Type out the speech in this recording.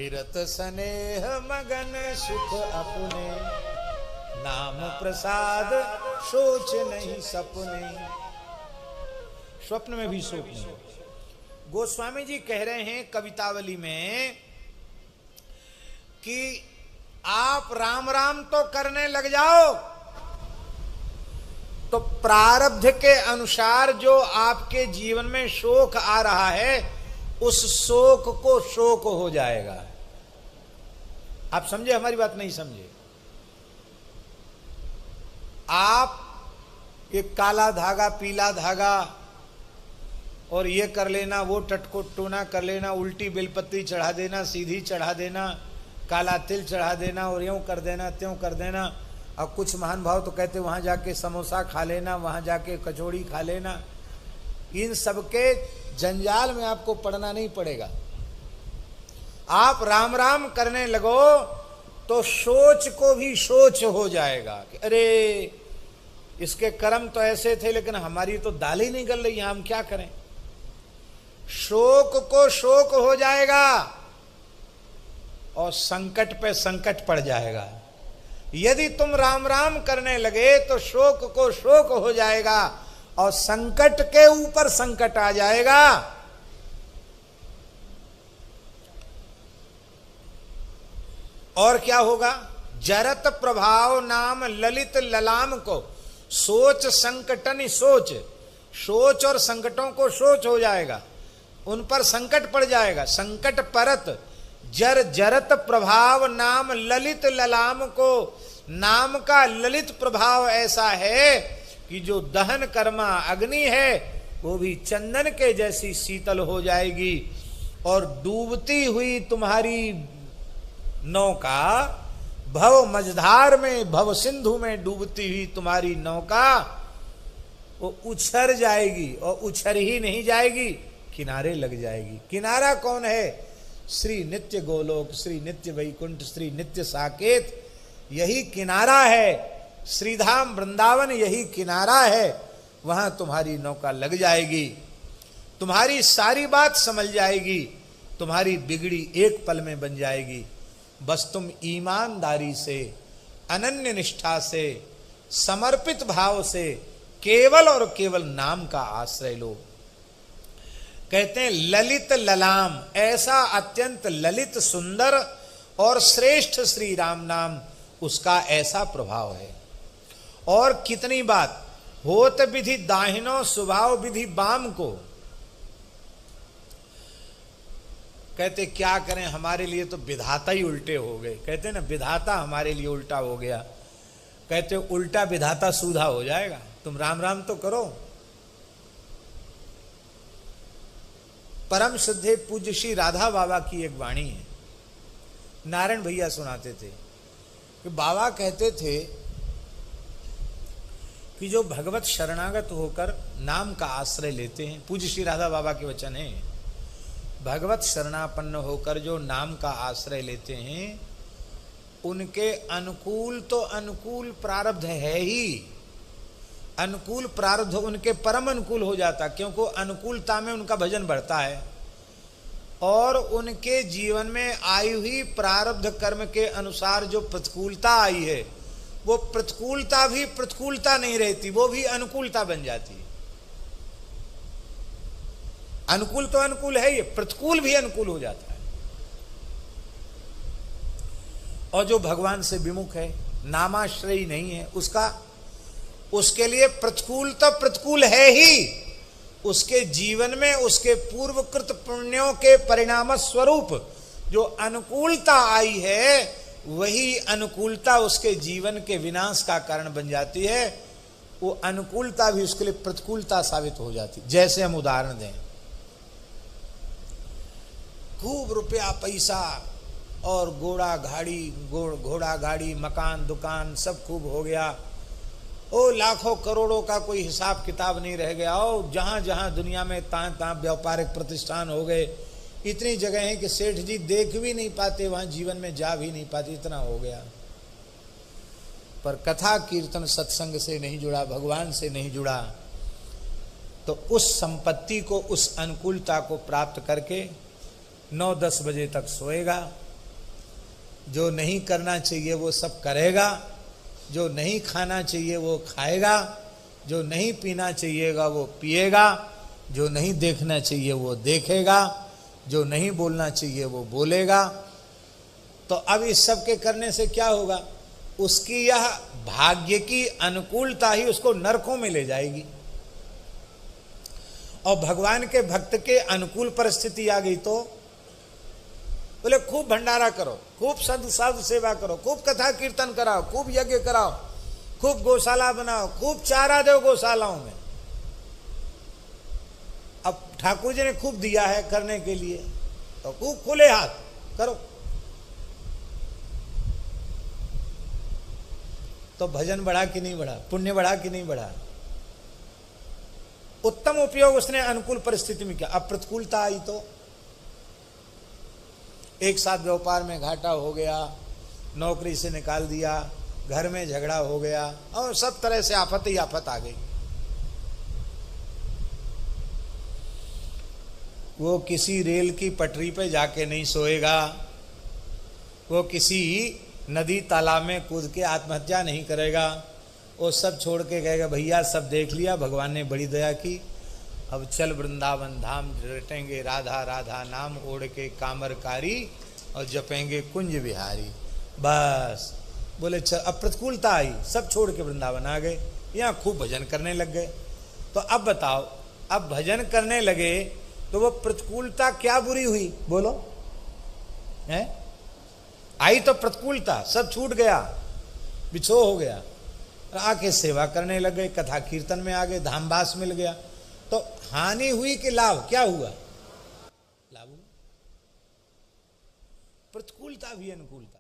फिरत स्नेह मगन सुख अपने, नाम प्रसाद सोच नहीं सपने। स्वप्न में भी शोक नहीं। गोस्वामी जी कह रहे हैं कवितावली में कि आप राम राम तो करने लग जाओ तो प्रारब्ध के अनुसार जो आपके जीवन में शोक आ रहा है उस शोक को शोक हो जाएगा। आप समझे हमारी बात? नहीं समझे? आप एक काला धागा, पीला धागा और ये कर लेना, वो टटको टोना कर लेना, उल्टी बेलपत्ती चढ़ा देना, सीधी चढ़ा देना, काला तिल चढ़ा देना और यूं कर देना, त्यों कर देना। और कुछ महान भाव तो कहते वहां जाके समोसा खा लेना, वहां जाके कचौड़ी खा लेना। इन सबके जंजाल में आपको पड़ना नहीं पड़ेगा। आप राम राम करने लगो तो सोच को भी सोच हो जाएगा कि अरे इसके कर्म तो ऐसे थे लेकिन हमारी तो दाल ही नहीं गल रही है, हम क्या करें। शोक को शोक हो जाएगा और संकट पे संकट पड़ जाएगा। यदि तुम राम राम करने लगे तो शोक को शोक हो जाएगा और संकट के ऊपर संकट आ जाएगा। और क्या होगा? जरत प्रभाव नाम ललित ललाम को, सोच संकटन सोच, सोच और संकटों को सोच हो जाएगा, उन पर संकट पड़ जाएगा। संकट परत जर जरत प्रभाव नाम ललित ललाम को, नाम का ललित प्रभाव ऐसा है कि जो दहन कर्मा अग्नि है वो भी चंदन के जैसी शीतल हो जाएगी। और डूबती हुई तुम्हारी नौका, भव मझधार में, भव सिंधु में डूबती हुई तुम्हारी नौका वो उछर जाएगी और उछर ही नहीं जाएगी, किनारे लग जाएगी। किनारा कौन है? श्री नित्य गोलोक, श्री नित्य वैकुंठ, श्री नित्य साकेत, यही किनारा है। श्रीधाम वृंदावन यही किनारा है। वहां तुम्हारी नौका लग जाएगी, तुम्हारी सारी बात समझ जाएगी, तुम्हारी बिगड़ी एक पल में बन जाएगी। बस तुम ईमानदारी से, अनन्य निष्ठा से, समर्पित भाव से केवल और केवल नाम का आश्रय लो। कहते हैं ललित ललाम, ऐसा अत्यंत ललित सुंदर और श्रेष्ठ श्री राम नाम, उसका ऐसा प्रभाव है। और कितनी बात, होत विधि दाहिनो स्वभाव विधि बाम को। कहते क्या करें, हमारे लिए तो विधाता ही उल्टे हो गए। कहते ना विधाता हमारे लिए उल्टा हो गया। कहते उल्टा विधाता सूधा हो जाएगा। तुम राम राम तो करो। परम श्रद्धेय पूज्य श्री राधा बाबा की एक वाणी है, नारायण भैया सुनाते थे कि बाबा कहते थे कि जो भगवत शरणागत होकर नाम का आश्रय लेते हैं, पूज्य श्री राधा बाबा के वचन है, भगवत शरणापन्न होकर जो नाम का आश्रय लेते हैं उनके अनुकूल तो अनुकूल प्रारब्ध है ही, अनुकूल प्रारब्ध उनके परम अनुकूल हो जाता, क्योंकि अनुकूलता में उनका भजन बढ़ता है। और उनके जीवन में आई हुई प्रारब्ध कर्म के अनुसार जो प्रतिकूलता आई है वो प्रतिकूलता भी प्रतिकूलता नहीं रहती, वो भी अनुकूलता बन जाती है। अनुकूल तो अनुकूल है, ये प्रतिकूल भी अनुकूल हो जाता है। और जो भगवान से विमुख है, नामाश्रयी नहीं है, उसके लिए प्रतिकूल तो प्रतिकूल है ही। उसके जीवन में उसके पूर्वकृत पुण्यों के परिणाम स्वरूप जो अनुकूलता आई है वही अनुकूलता उसके जीवन के विनाश का कारण बन जाती है। वो अनुकूलता भी उसके लिए प्रतिकूलता साबित हो जाती। जैसे हम उदाहरण दें, खूब रुपया पैसा और घोड़ा गाड़ी मकान दुकान सब खूब हो गया, ओ लाखों करोड़ों का कोई हिसाब किताब नहीं रह गया। ओ जहां जहां दुनिया में तहाँ व्यापारिक प्रतिष्ठान हो गए, इतनी जगह है कि सेठ जी देख भी नहीं पाते, वहां जीवन में जा भी नहीं पाते, इतना हो गया। पर कथा कीर्तन सत्संग से नहीं जुड़ा, भगवान से नहीं जुड़ा, तो उस संपत्ति को, उस अनुकूलता को प्राप्त करके 9-10 बजे तक सोएगा जो नहीं करना चाहिए वो सब करेगा, जो नहीं खाना चाहिए वो खाएगा, जो नहीं पीना चाहिएगा वो पिएगा, जो नहीं देखना चाहिए वो देखेगा, जो नहीं बोलना चाहिए वो बोलेगा। तो अब इस सब के करने से क्या होगा? उसकी यह भाग्य की अनुकूलता ही उसको नरकों में ले जाएगी। और भगवान के भक्त के अनुकूल परिस्थिति आ गई तो बोले खूब भंडारा करो, खूब साधु सेवा करो, खूब कथा कीर्तन कराओ, खूब यज्ञ कराओ, खूब गौशाला बनाओ, खूब चारा दो गौशालाओं में। अब ठाकुर जी ने खूब दिया है करने के लिए, तो खूब खुले हाथ करो। तो भजन बढ़ा कि नहीं बढ़ा? पुण्य बढ़ा कि नहीं बढ़ा? उत्तम उपयोग उसने अनुकूल परिस्थिति में किया। अब प्रतिकूलता आई तो एक साथ व्यापार में घाटा हो गया, नौकरी से निकाल दिया, घर में झगड़ा हो गया, और सब तरह से आफत ही आफत आ गई। वो किसी रेल की पटरी पे जाके नहीं सोएगा, वो किसी नदी तालाब में कूद के आत्महत्या नहीं करेगा, वो सब छोड़ के कहेगा भैया सब देख लिया, भगवान ने बड़ी दया की, अब चल वृंदावन धाम, रटेंगे राधा राधा नाम, ओढ़ के कामरकारी और जपेंगे कुंज बिहारी। बस बोले चल। अब प्रतिकूलता आई, सब छोड़ के वृंदावन आ गए, यहाँ खूब भजन करने लग गए। तो अब बताओ, अब भजन करने लगे तो वो प्रतिकूलता क्या बुरी हुई? बोलो है? आई तो प्रतिकूलता, सब छूट गया, बिछो हो गया, आके सेवा करने लग गए, कथा कीर्तन में आ गए, धामवास मिल गया। तो हानि हुई कि लाभ? क्या हुआ? लाभ हुआ। प्रतिकूलता भी अनुकूलता।